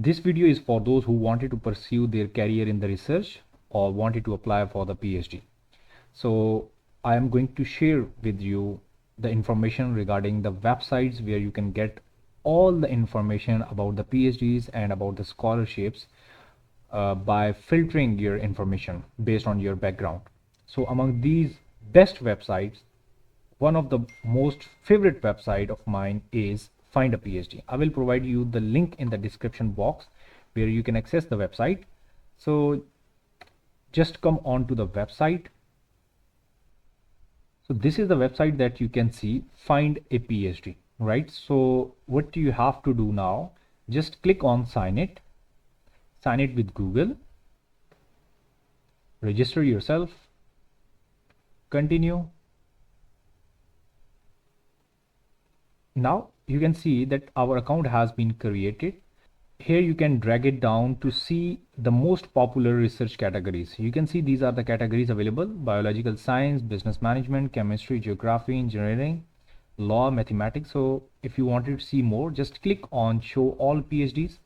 This video is for those who wanted to pursue their career in the research or wanted to apply for the PhD. So I am going to share with you the information regarding the websites where you can get all the information about the PhDs and about the scholarships by filtering your information based on your background. So among these best websites, one of the most favorite website of mine is FindaPhd. I will provide you the link in the description box where you can access the website. So just come on to the website. So this is the website that you can see, find a PhD, right? So what do you have to do now? Just click on sign it with Google, register yourself, continue. Now you can see that our account has been created. Here you can drag it down to see the most popular research categories. You can see these are the categories available: biological science, business management, chemistry, geography, engineering, law, mathematics. So if you wanted to see more, just click on show all PhDs.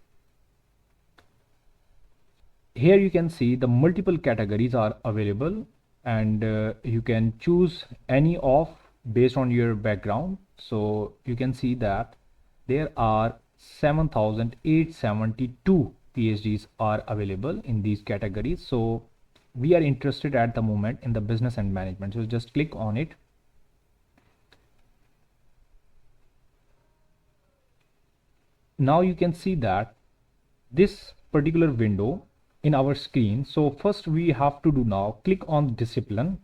Here you can see the multiple categories are available, and you can choose any of based on your background. So you can see that there are 7,872 PhDs are available in these categories. So we are interested at the moment in the business and management. So just click on it. Now you can see that this particular window in our screen. So first we have to do now, click on discipline.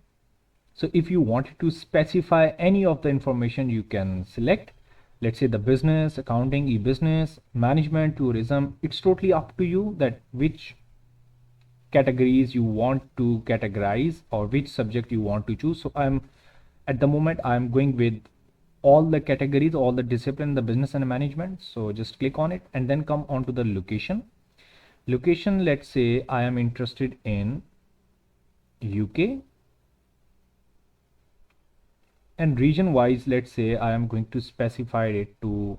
So if you wanted to specify any of the information, you can select, let's say the business, accounting, e-business, management, tourism. It's totally up to you that which categories you want to categorize or which subject you want to choose. So at the moment I'm going with all the categories, all the discipline, the business and management. So just click on it and then come on to the location. Let's say I am interested in UK, and region wise, let's say I am going to specify it to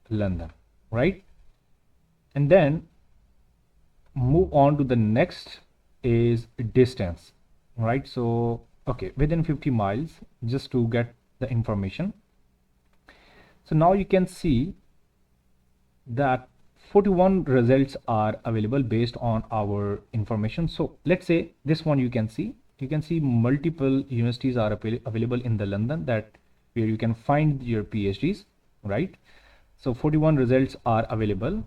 London, right? And then move on to the next is distance, right? So okay, within 50 miles, just to get the information. So now you can see that 41 results are available based on our information. So let's say this one, you can see multiple universities are available in the London, that where you can find your PhDs, right? So 41 results are available.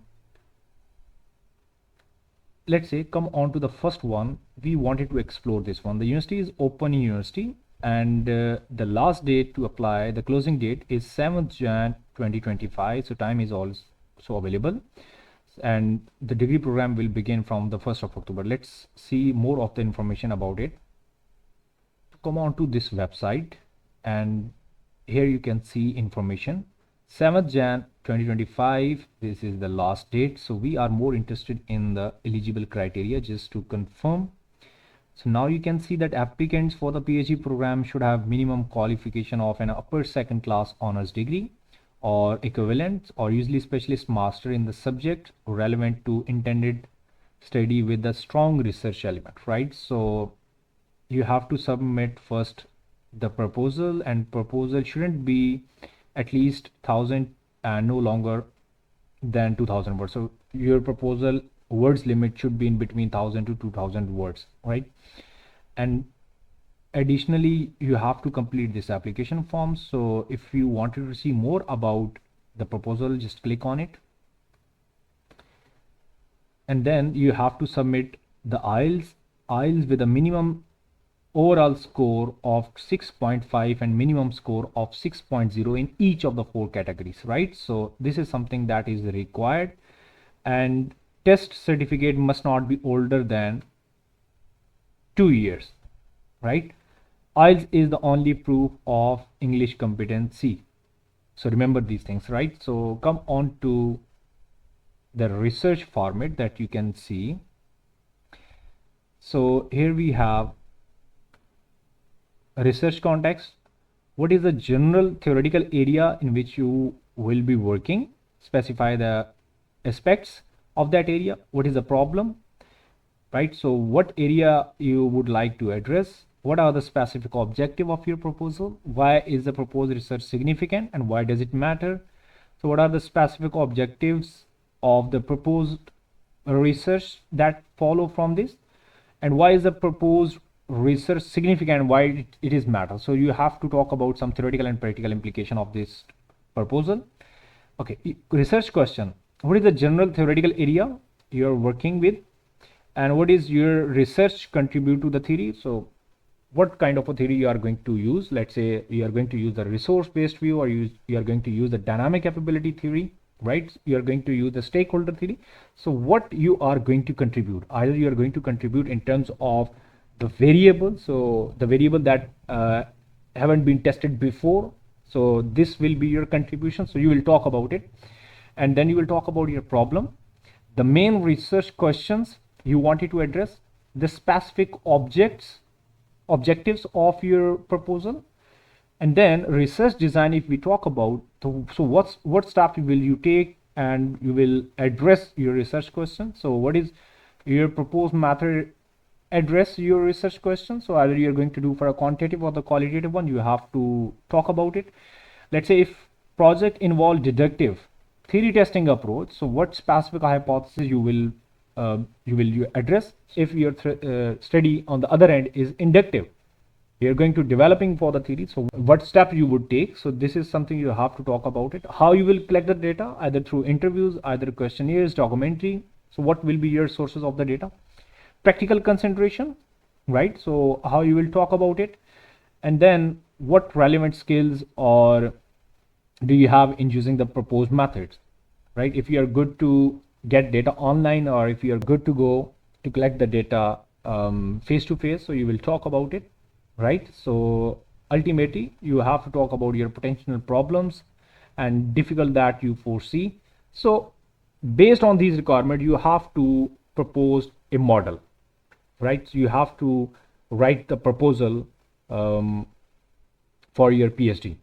Let's say come on to the first one. We wanted to explore this one. The university is Open University, and the last date to apply, the closing date is 7th Jan 2025. So time is also available, and the degree program will begin from the 1st of October. Let's see more of the information about it. Come on to this website, and here you can see information. 7th Jan 2025, this is the last date. So we are more interested in the eligible criteria, just to confirm. So now you can see that applicants for the PhD program should have minimum qualification of an upper second class honors degree or equivalent, or usually specialist master in the subject relevant to intended study with a strong research element, right? So you have to submit first the proposal, and proposal shouldn't be at least 1000 and no longer than 2000 words. So your proposal words limit should be in between 1000 to 2000 words, right? And additionally, you have to complete this application form. So if you wanted to see more about the proposal, just click on it, and then you have to submit the IELTS with a minimum overall score of 6.5 and minimum score of 6.0 in each of the 4 categories, right? So this is something that is required, and test certificate must not be older than 2 years, right? IELTS is the only proof of English competency. So remember these things, right? So come on to the research format that you can see. So here we have research context. What is the general theoretical area in which you will be working? Specify the aspects. of that area, what is the problem, right? So what area you would like to address, what are the specific objective of your proposal, why is the proposed research significant and why does it matter. So what are the specific objectives of the proposed research that follow from this, and why is the proposed research significant, why it is matter. So you have to talk about some theoretical and practical implication of this proposal. Okay, research question, what is the general theoretical area you're working with, and what is your research contribute to the theory. So what kind of a theory you are going to use. Let's say you are going to use the resource based view, or you are going to use the dynamic capability theory, right? You are going to use the stakeholder theory. So what you are going to contribute, either you are going to contribute in terms of the variable, so the variable that haven't been tested before, so this will be your contribution. So you will talk about it, and then you will talk about your problem, the main research questions you wanted to address, the specific objectives of your proposal, and then research design. If we talk about, so what step will you take, and you will address your research question. So what is your proposed method address your research question. So either you're going to do for a quantitative or the qualitative one, you have to talk about it. Let's say if project involve deductive theory testing approach, so what specific hypothesis you will address. If your study on the other end is inductive, you're going to developing for the theory, so what step you would take. So this is something you have to talk about it. How you will collect the data, either through interviews, either questionnaires, documentary. So what will be your sources of the data, practical consideration, right? So how you will talk about it, and then what relevant skills or do you have in using the proposed methods, right? If you are good to get data online, or if you are good to go to collect the data face to face, so you will talk about it, right? So ultimately you have to talk about your potential problems and difficult that you foresee. So based on these requirements, you have to propose a model, right? So you have to write the proposal for your PhD.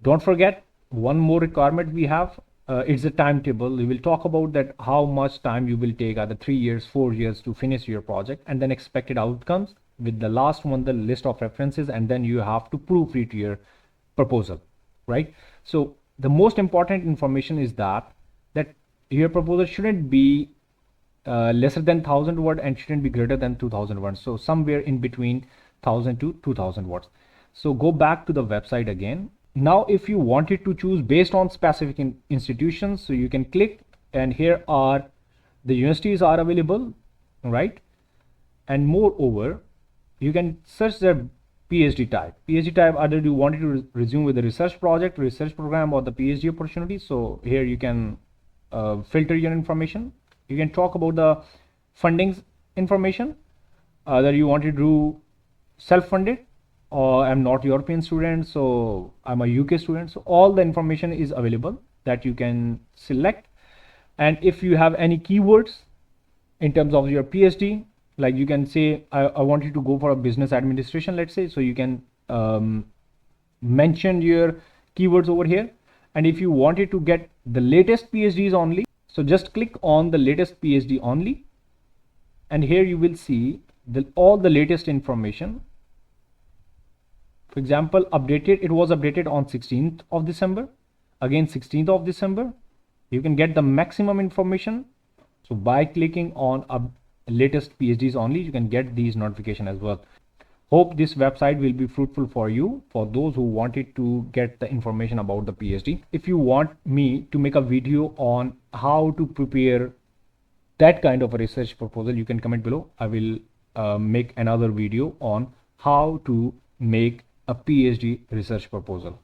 Don't forget one more requirement we have. It's a timetable. We will talk about that, how much time you will take, either 3 years, 4 years to finish your project, and then expected outcomes. With the last one, the list of references, and then you have to proofread your proposal, right? So the most important information is that your proposal shouldn't be lesser than 1000 words and shouldn't be greater than 2000 words. So somewhere in between 1000 to 2000 words. So go back to the website again. Now if you wanted to choose based on specific institutions, so you can click, and here are the universities are available, right? And moreover, you can search their PhD type. PhD type, either you wanted to resume with the research project, research program, or the PhD opportunity. So here you can filter your information. You can talk about the funding information, that you want to do self-funded, or I'm not European student, so I'm a UK student. So all the information is available that you can select. And if you have any keywords in terms of your PhD, like you can say I want you to go for a business administration, let's say, so you can mention your keywords over here. And if you wanted to get the latest PhDs only, so just click on the latest PhD only, and here you will see all the latest information. For example, updated, it was updated on 16th of December, again 16th of December. You can get the maximum information. So by clicking on latest PhDs only, you can get these notifications as well. Hope this website will be fruitful for you, for those who wanted to get the information about the PhD. If you want me to make a video on how to prepare that kind of a research proposal, you can comment below. I will make another video on how to make a PhD research proposal.